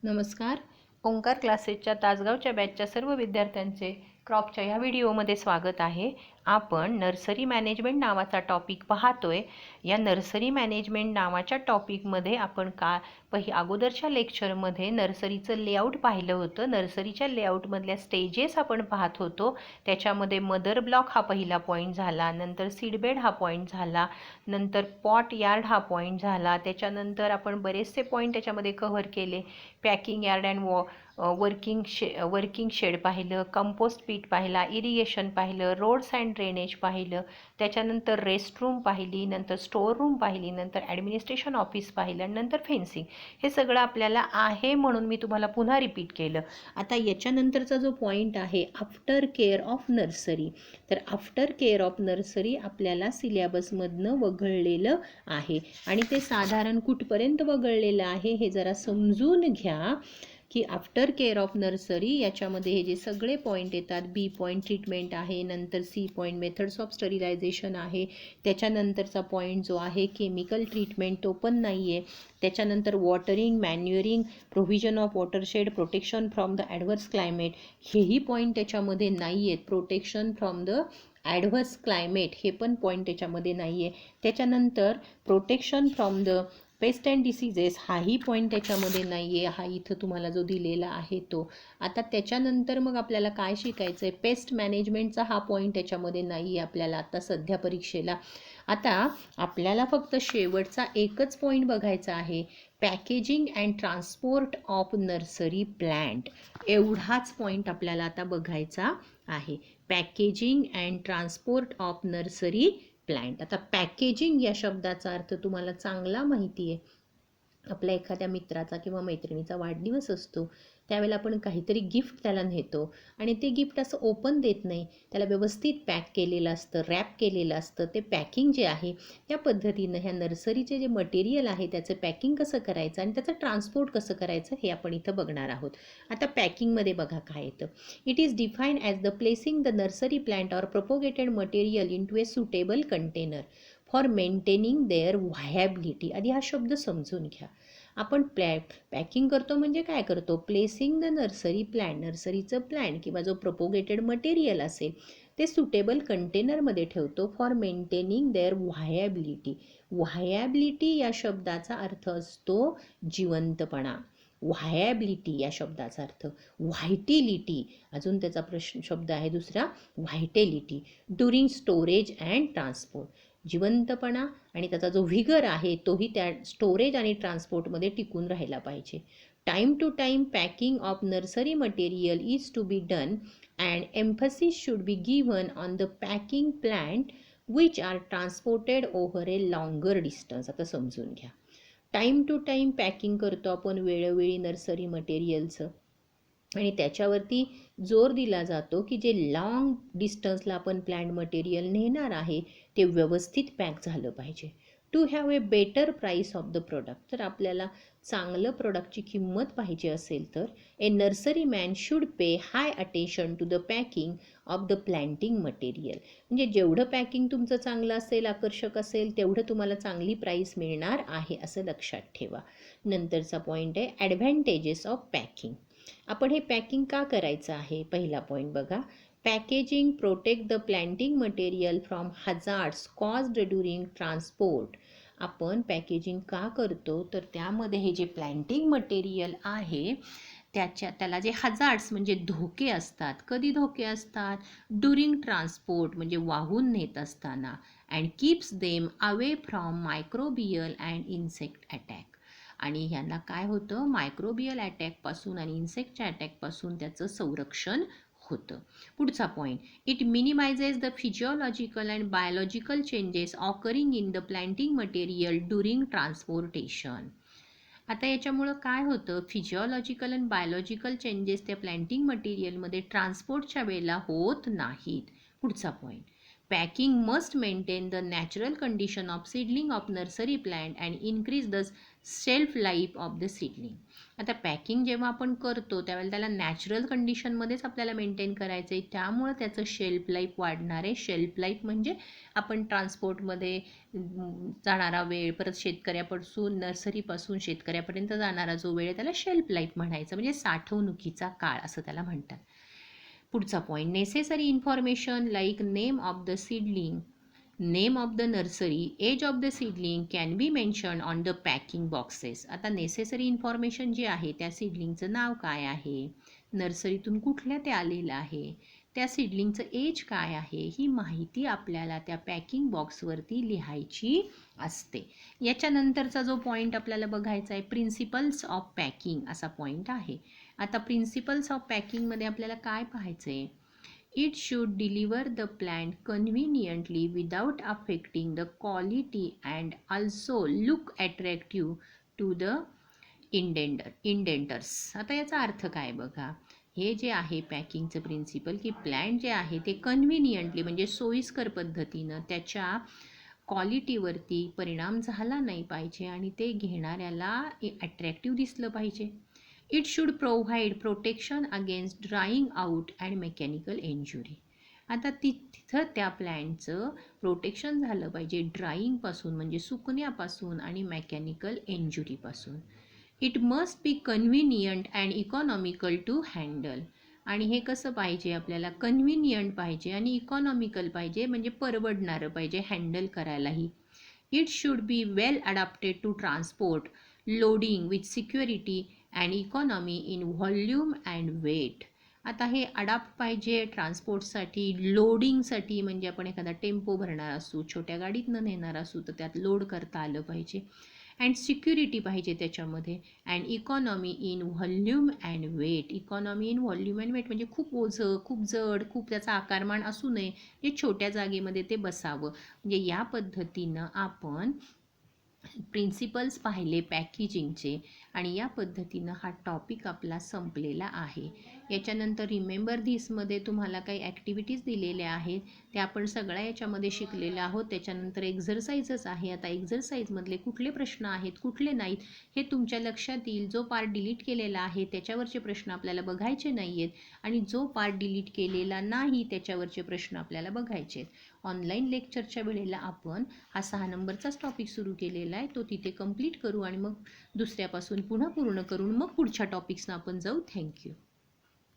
नमस्कार. ओंकार क्लासेसच्या तासगावच्या बॅचच्या सर्व विद्यार्थ्यांचे क्रॉपच्या ह्या व्हिडिओमध्ये स्वागत आहे. आपण नर्सरी मॅनेजमेंट नावाचा टॉपिक पाहतोय. या नर्सरी मॅनेजमेंट नावाच्या टॉपिकमध्ये आपण अगोदरच्या लेक्चरमध्ये नर्सरीचं लेआउट पाहिलं होतं. नर्सरीच्या लेआउटमधल्या स्टेजेस आपण पाहत होतो. त्याच्यामध्ये मदर ब्लॉक हा पहिला पॉईंट झाला, नंतर सीडबेड हा पॉईंट झाला, नंतर पॉट यार्ड हा पॉईंट झाला. त्याच्यानंतर आपण बरेचसे पॉईंट त्याच्यामध्ये कव्हर केले. Packing yard and working shed पाहिलं, कंपोस्ट पीट पाहिला, इरिगेशन पाहिलं, रोड्स अँड ड्रेनेज पाहिलं, त्याच्यानंतर रेस्टरूम पाहिली, नंतर स्टोअर रूम पाहिली, नंतर ॲडमिनिस्ट्रेशन ऑफिस पाहिलं, नंतर फेन्सिंग. हे सगळं आपल्याला आहे म्हणून मी तुम्हाला पुन्हा रिपीट केलं. आता याच्यानंतरचा जो पॉईंट आहे आफ्टर केअर ऑफ नर्सरी, तर आफ्टर केअर ऑफ नर्सरी आपल्याला सिलेबसमधनं वगळलेलं आहे आणि ते साधारण कुठपर्यंत वगळलेलं आहे हे जरा समजून घ्या की आफ्टर केअर ऑफ नर्सरी याच्यामध्ये हे जे सगळे पॉईंट येतात, बी पॉईंट ट्रीटमेंट आहे, नंतर सी पॉईंट मेथड्स ऑफ स्टरिलायझेशन आहे, त्याच्यानंतरचा पॉईंट जो आहे केमिकल ट्रीटमेंट तो पण नाही आहे, त्याच्यानंतर watering, manuring, provision of watershed, protection from the adverse climate हेही पॉईंट त्याच्यामध्ये नाही आहेत. Protection from the adverse climate हे पण पॉईंट त्याच्यामध्ये नाही आहे. त्याच्यानंतर protection from the pest and diseases हाही पॉईंट त्याच्यामध्ये नाही आहे. हा इथं तुम्हाला जो दिलेला आहे तो. आता त्याच्यानंतर मग आपल्याला काय शिकायचं आहे, पेस्ट मॅनेजमेंटचा हा पॉईंट त्याच्यामध्ये नाही आहे आपल्याला आता सध्या परीक्षेला. आता आपल्याला फक्त शेवटचा एकच पॉईंट बघायचा आहे, packaging and transport of nursery plant. एवढाच पॉईंट आपल्याला आता बघायचा आहे, packaging and transport of nursery plant. आता पॅकेजिंग या शब्दाचा अर्थ तुम्हाला चांगला माहिती आहे. आपल्या एखाद्या मित्राचा किंवा मैत्रिणीचा वाढदिवस असतो, त्यावेळेला आपण काहीतरी गिफ्ट त्याला नेतो आणि ते गिफ्ट असं ओपन देत नाही, त्याला व्यवस्थित पॅक केलेलं असतं, रॅप केलेलं असतं. ते पॅकिंग जे आहे त्या पद्धतीनं ह्या नर्सरीचे जे मटेरियल आहे त्याचं पॅकिंग कसं करायचं आणि त्याचं ट्रान्सपोर्ट कसं करायचं हे आपण इथं बघणार आहोत. आता पॅकिंगमध्ये बघा काय येतं, it is defined as the placing the nursery plant or propagated material into a suitable container for maintaining their viability. आधी हा शब्द समजून घ्या. आपण पॅकिंग करतो म्हणजे काय करतो, प्लेसिंग द नर्सरी प्लांट, नर्सरीचं प्लांट किंवा जो प्रोपोगेटेड मटेरियल असेल ते सुटेबल कंटेनरमध्ये ठेवतो for maintaining their viability. Viability या शब्दाचा अर्थ असतो जिवंतपणा. व्हायबिलिटी या शब्दाचा अर्थ व्हायटिलिटी. अजून त्याचा शब्द आहे दुसरा, व्हायटेलिटी. ड्युरिंग स्टोरेज अँड ट्रान्सपोर्ट, जिवंतपणा आणि त्याचा जो व्हिगर आहे तोही त्या स्टोरेज आणि ट्रान्सपोर्टमध्ये टिकून राहिला पाहिजे. Time to time packing of nursery material is to be done and emphasis should be given on the packing plant which are transported over a longer distance. आता समजून घ्या, टाईम टू टाईम पॅकिंग करतो आपण वेळोवेळी nursery मटेरियलचं आणि त्याच्यावरती जोर दिला जातो की जे लाँग डिस्टन्सला आपण प्लांट मटेरियल नेणार आहे ते व्यवस्थित पॅक झालं पाहिजे. To have a better price of the product, तर आपल्याला चांगलं प्रोडक्टची किंमत पाहिजे असेल तर a nursery man should pay high attention to the packing of the planting material. म्हणजे जेवढं पॅकिंग तुमचं चांगलं असेल, आकर्षक असेल, तेवढं तुम्हाला चांगली प्राईस मिळणार आहे असं लक्षात ठेवा. नंतरचा पॉईंट आहे ॲडव्हान्टेजेस ऑफ पॅकिंग. आपण हे पॅकिंग का करायचं आहे, पहिला पॉईंट बघा, packaging protect the planting material from hazards caused during transport. आपण पॅकेजिंग का करतो तर त्यामध्ये हे जे प्लांटिंग मटेरियल आहे त्याला जे हजार्ड्स म्हणजे धोके असतात. कधी धोके असतात, ड्युरिंग ट्रान्सपोर्ट म्हणजे वाहून नेत असताना, and keeps them away from microbial and insect attack. आणि ह्यांना काय होतं, मायक्रोबियल अटॅकपासून आणि इन्सेक्टच्या अटॅकपासून त्याचं संरक्षण होतं. पुढचा point, it minimises the physiological and biological changes occurring in the planting material during transportation. आता याच्यामुळं काय होतं, फिजिओलॉजिकल अँड बायोलॉजिकल चेंजेस त्या प्लांटिंग मटेरियलमध्ये ट्रान्सपोर्टच्या वेळेला होत नाहीत. पुढचा point, packing must maintain the natural condition of seedling of nursery plant and increase the shelf life of the seedling. आता पॅकिंग जेव्हा आपण करतो त्यावेळेला त्याला नॅचरल कंडिशनमध्येच आपल्याला मेंटेन करायचं आहे, त्यामुळं त्याचं शेल्फ लाईफ वाढणार आहे. शेल्फ लाईफ म्हणजे आपण ट्रान्सपोर्टमध्ये जाणारा वेळ, परत शेतकऱ्यापासून नर्सरीपासून शेतकऱ्यापर्यंत जाणारा जो वेळ आहे त्याला शेल्फ लाईफ म्हणायचं, म्हणजे साठवणुकीचा काळ असं त्याला म्हणतात. पुढचा point, necessary information like name of the seedling, name of the nursery, age of the seedling can be mention on the packing boxes. आता नेसेसरी इन्फॉर्मेशन जी आहे त्या सीडलिंगचं नाव काय आहे, नर्सरीतून कुठल्या ते आलेलं आहे, त्या सीडलिंगचं एज काय आहे, ही माहिती आपल्याला त्या पॅकिंग बॉक्सवरती लिहायची असते. याच्यानंतरचा जो पॉईंट आपल्याला बघायचा आहे, प्रिन्सिपल्स ऑफ पॅकिंग असा पॉईंट आहे. आता प्रिन्सिपल्स ऑफ पॅकिंगमध्ये आपल्याला काय पाहायचं आहे, it should deliver the plant conveniently without affecting the quality and also look attractive to the indenters. आता याचा अर्थ काय बघा, हे जे आहे पॅकिंगचं प्रिन्सिपल, की प्लॅन जे आहे ते कन्व्हिनियंटली म्हणजे सोयीस्कर पद्धतीनं त्याच्या क्वालिटीवरती परिणाम झाला नाही पाहिजे आणि ते घेणाऱ्याला अट्रॅक्टिव्ह दिसलं पाहिजे. It should provide protection against drawing out and mechanical injury. आता तिथं त्या प्लॅन्टचं प्रोटेक्शन झालं पाहिजे ड्राईंगपासून म्हणजे सुकण्यापासून आणि मेकॅनिकल इंजुरीपासून. It must be convenient and economical to handle. आणि हे कसं पाहिजे, आपल्याला कन्व्हिनियंट पाहिजे आणि इकॉनॉमिकल पाहिजे, म्हणजे परवडणारं पाहिजे हँडल करायलाही. It should be well adapted to transport loading with security and economy in volume and weight. आता हे अडॅप्ट पाहिजे ट्रान्सपोर्टसाठी, लोडिंगसाठी म्हणजे आपण एखादा टेम्पो भरणार असू, छोट्या गाडीतनं नेणार असू तर त्यात लोड करता आलं पाहिजे. अँड सिक्युरिटी पाहिजे त्याच्यामध्ये. And economy in volume and weight. Economy in volume and weight म्हणजे खूप ओझं, खूप जड, खूप त्याचा आकारमान असू नये, म्हणजे छोट्या जागेमध्ये ते बसावं. म्हणजे या पद्धतीनं आपण प्रिन्सिपल्स पाहिले पॅकेजिंगचे आणि या पद्धतीनं हा टॉपिक आपला संपलेला आहे. याच्यानंतर रिमेंबर धिसमध्ये तुम्हाला काही ॲक्टिव्हिटीज दिलेल्या आहेत, त्या आपण सगळ्या याच्यामध्ये शिकलेल्या आहोत. त्याच्यानंतर एक्झरसाइजच आहे. आता एक्झरसाइजमधले कुठले प्रश्न आहेत कुठले नाहीत हे तुमच्या लक्षात येईल. जो पार्ट डिलीट केलेला आहे त्याच्यावरचे प्रश्न आपल्याला बघायचे नाही आहेत आणि जो पार्ट डिलीट केलेला नाही त्याच्यावरचे प्रश्न आपल्याला बघायचे आहेत. ऑनलाईन लेक्चरच्या वेळेला आपण हा 6 नंबरचाच टॉपिक सुरू केलेला आहे, तो तिथे कंप्लीट करू आणि मग दुसऱ्यापासून पुन्हा पूर्ण करून मग पुढच्या टॉपिक्सना आपण जाऊ. थँक्यू.